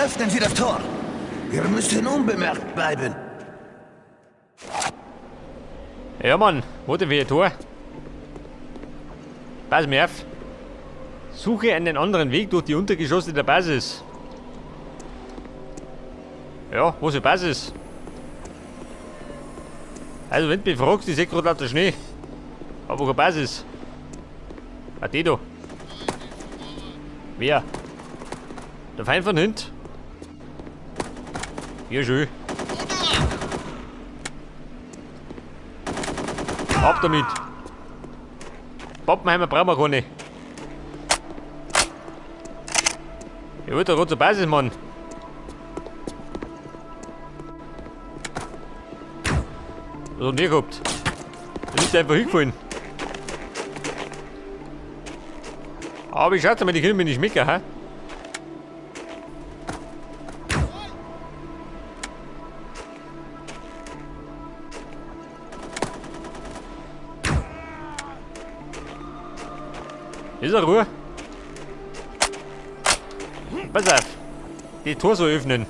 Öffnen Sie das Tor. Wir müssen unbemerkt bleiben. Ja, Mann. Wo denn wieder Tor? Pass mir auf. Suche einen anderen Weg durch die Untergeschosse der Basis. Ja, wo ist die Basis? Also, wenn du mich fragst, ich sehe gerade lauter Schnee. Aber keine Basis. Ah, die da. Wer? Der Feind von hinten? Ja, schön. Ab damit. Pappenheimer brauchen wir keine. Ich wollte gerade zur Basis, Mann. Was hat denn der gehabt? Der ist einfach hingefallen. Aber ich schaue mal, die können mich nicht schmecken, hä? Ist er Ruhe? Pass auf. Die Tor so öffnen.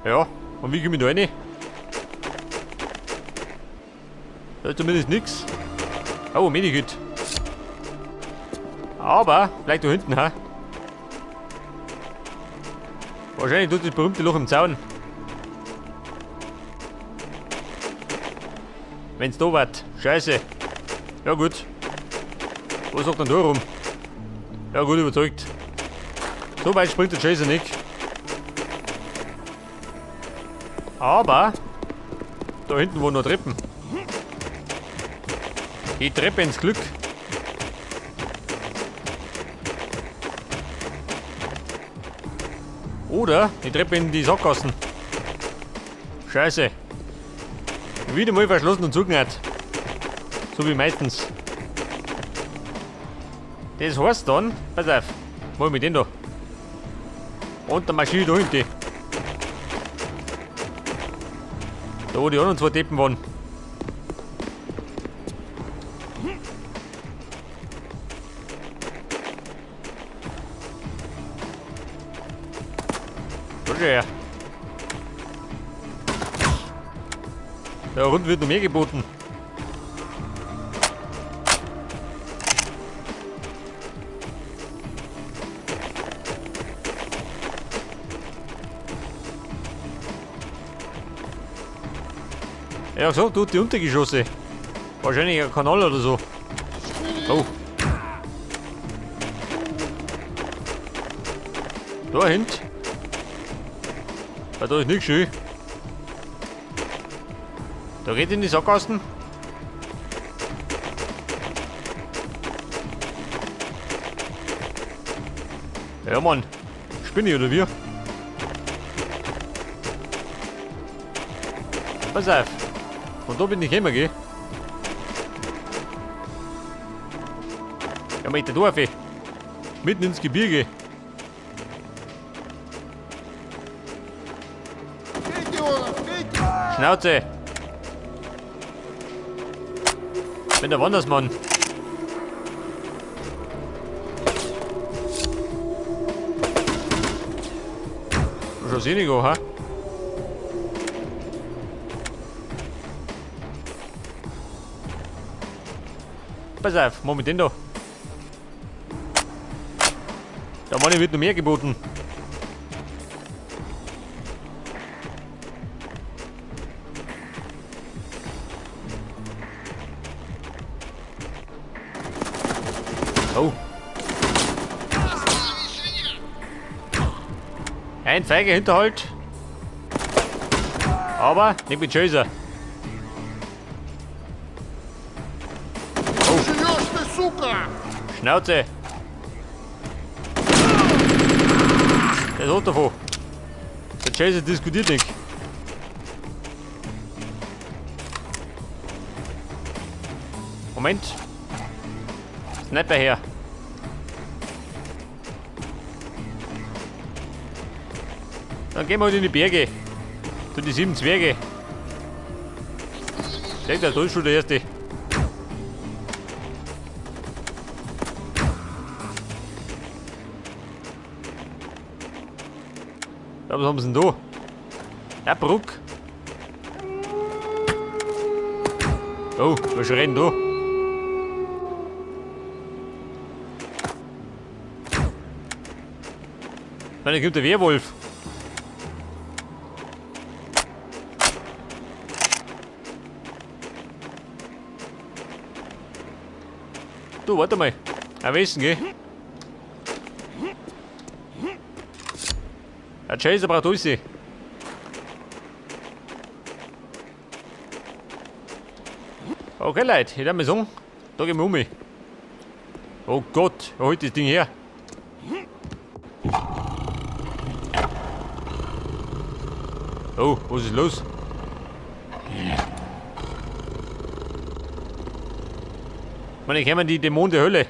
Ja, und wie komme ich da rein? Da ist zumindest nix. Oh, Medikit. Aber, vielleicht da hinten, ha? Wahrscheinlich tut das berühmte Loch im Zaun. Wenn's da wird. Scheiße. Ja gut. Was sagt denn da rum? Ja gut, überzeugt. So weit springt der Chaser nicht. Aber da hinten waren noch Treppen. Die Treppe ins Glück. Oder die Treppe in die Sackgassen. Scheiße. Wieder mal verschlossen und zugehört. So wie meistens. Das heißt dann, pass auf, mal mit dem da. Und der Maschine da hinten. Da wo die anderen zwei Deppen waren. Da schau her. Da unten wird noch mehr geboten. Ja, so, tut die Untergeschosse. Wahrscheinlich ein Kanal oder so. Oh. Da hinten. Da ist nichts schön. Da geht in die Sackgassen. Ja, Mann. Spinne ich oder wie? Pass auf. Von da bin ich immer, gell? Ja, mit der Dorfe. Mitten ins Gebirge. Schnauze. Ich bin der Wandersmann. Du schaust eh nicht an, ha? Pass auf, mach mit den da. Da Mann, wird noch mehr geboten. Oh. Ein feiger Hinterhalt. Aber nicht mit Chaser. Schnauze! Der hat davon. Der Chaser diskutiert nicht. Moment. Sniper her. Dann gehen wir halt in die Berge. Zu die 7 Zwerge. Denk, da ist schon der erste. Ja, was haben sie denn da? Der Bruck. Oh, was rennt da? Nein, da kommt der Werwolf. Du, warte mal. Ein Wissen, gell? Der Chaser braucht alles. Okay, Leute, ich darf mal sagen, da gehen wir um. Oh Gott, er holt das Ding her. Oh, was ist los? Man, ich kenne die Dämonen der Hölle.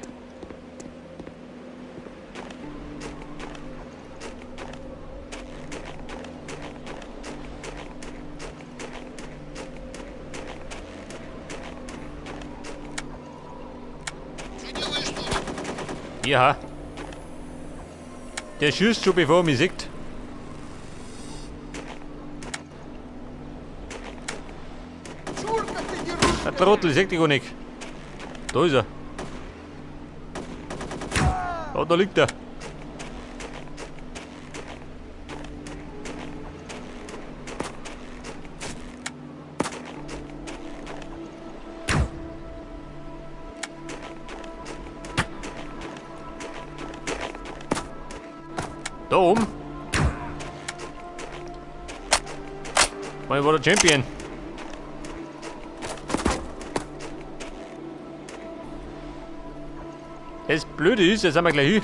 Ja. Der schießt schon bevor er mich sieht. Der Trottel sieht dich gar nicht. Da ist er. Oh, da liegt er. Da oben. Mal war der Champion. Das Blöde ist, jetzt sind wir gleich hin.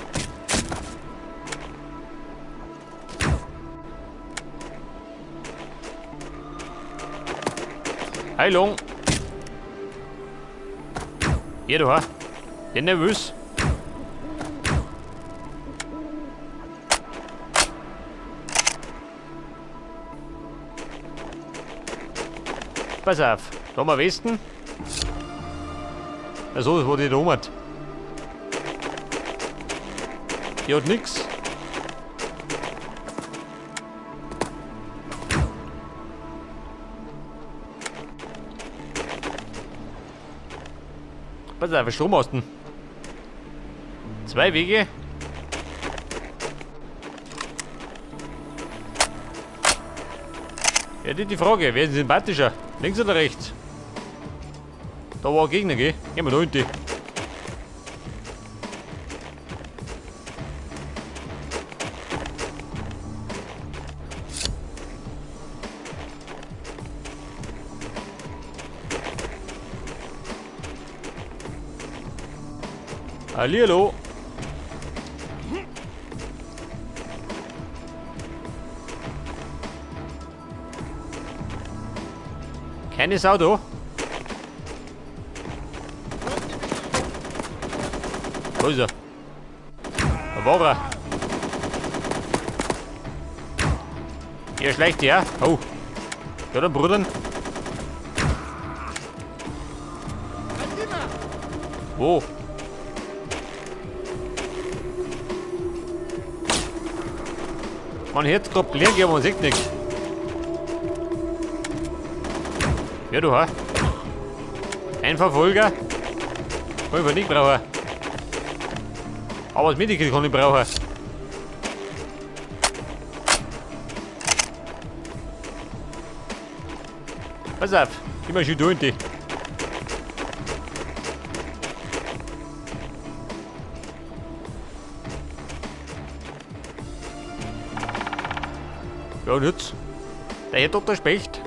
Heilung. Hier, du hast. Den nervös. Pass auf. Da haben wir Westen. Also, das war die da oben. Die hat nix. Pass auf, Strommasten. 2 Wege. Ja, die Frage, wer ist sympathischer? Links oder rechts? Da war ein Gegner, gell? Gehen wir da hinten. Hallihallo. Keine Sau da. Wo ist er? Da war er. Hier schleicht her. Oh. Ja, der Bruder. Wo? Man hört gerade leer, aber man sieht nichts. Ja, du hast. Ein Verfolger. Kann ich nicht brauchen. Aber das Medikit kann ich brauchen. Pass auf, geh mal schon da hinten. Ja, und jetzt? Der hat dort der Specht.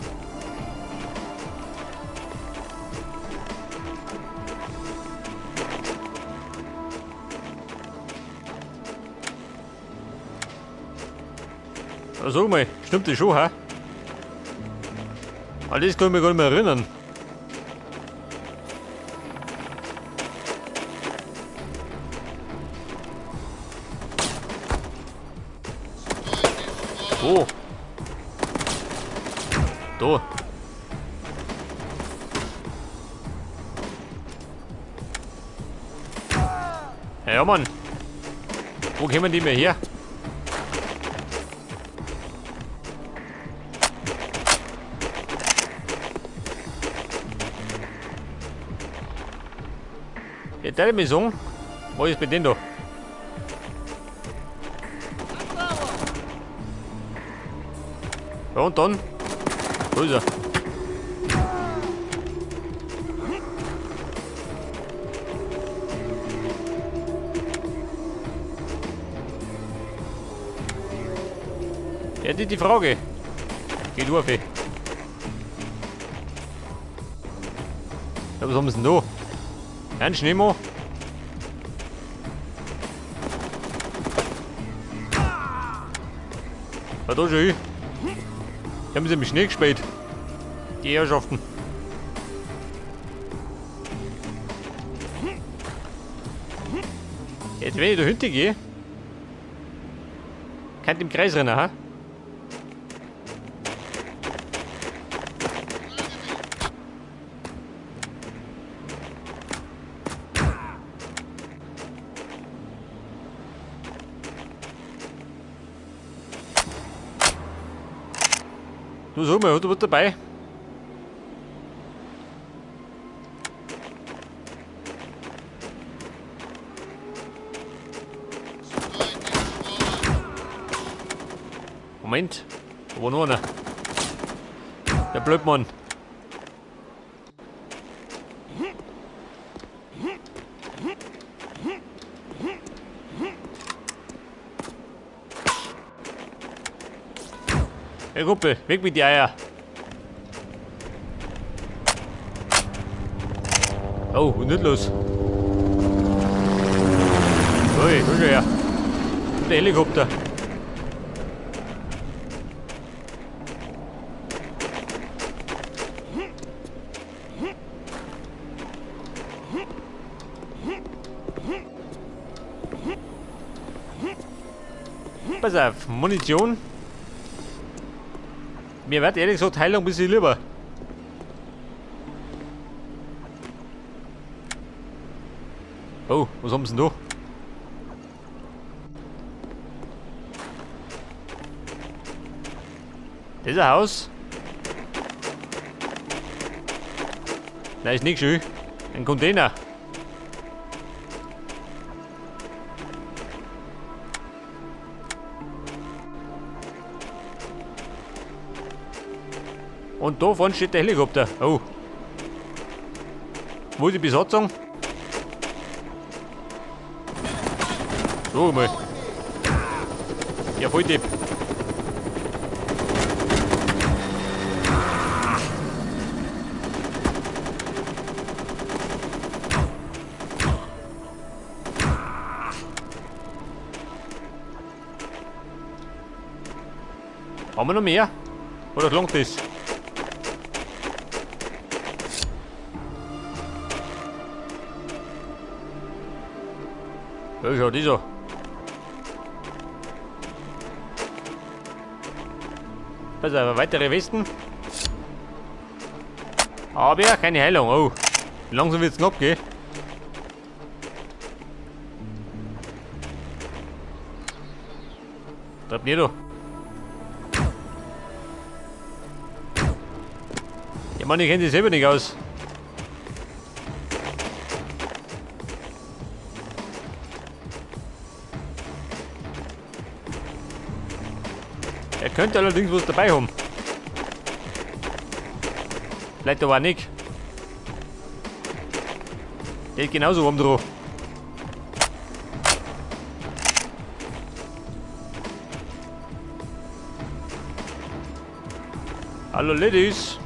Na, sag mal, stimmt das schon, hä? An das kann ich mich gar nicht mehr erinnern. Wo? Da. Ja, Mann. Wo kommen die mehr her? Jetzt hätte ich mich sagen, was ist bei denen da? Ja, und dann? Wo ist er? Ja, die Frage. Geht auf. Ja, was haben sie denn da? Ein Schneemann. Ja, da schon hin. Die haben sie im Schnee gespielt. Die Herrschaften. Jetzt, wenn ich da hinten gehe, kann ich im Kreis rennen, ha? Du sag mal, du bist dabei. Moment, da war noch einer. Der Blödmann. Hey Ruppel, weg mit die Eier. Oh, und nicht los. Ui, komm schon her. Der Helikopter. Pass auf, Munition. Mir wird ehrlich gesagt Heilung ein bisschen lieber. Oh, was haben sie denn da? Das ist ein Haus. Nein, ist nicht schön. Ein Container. Und da vorne steht der Helikopter. Oh. Wo ist die Besatzung? So mal. Ja, Volltipp. Haben wir noch mehr? Oder gelangt das? Ja, schau, dieser. Pass auf, weitere Westen. Aber keine Heilung. Oh, langsam wird es knapp, gell? Treib nicht da. Ja, Mann, ich kenne sich selber nicht aus. Er könnte allerdings was dabei haben. Vielleicht aber auch nicht. Der ist genauso rum drauf. Hallo Ladies.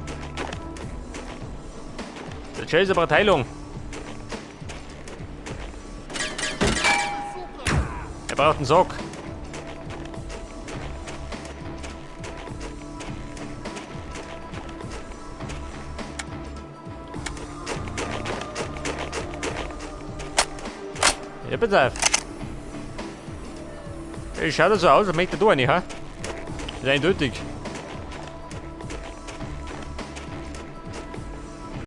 Der Chaser braucht Heilung. Er braucht einen Sack. Ja, pass auf. Es schaut so aus, als möchte er da nicht, ha? Das ist eindeutig.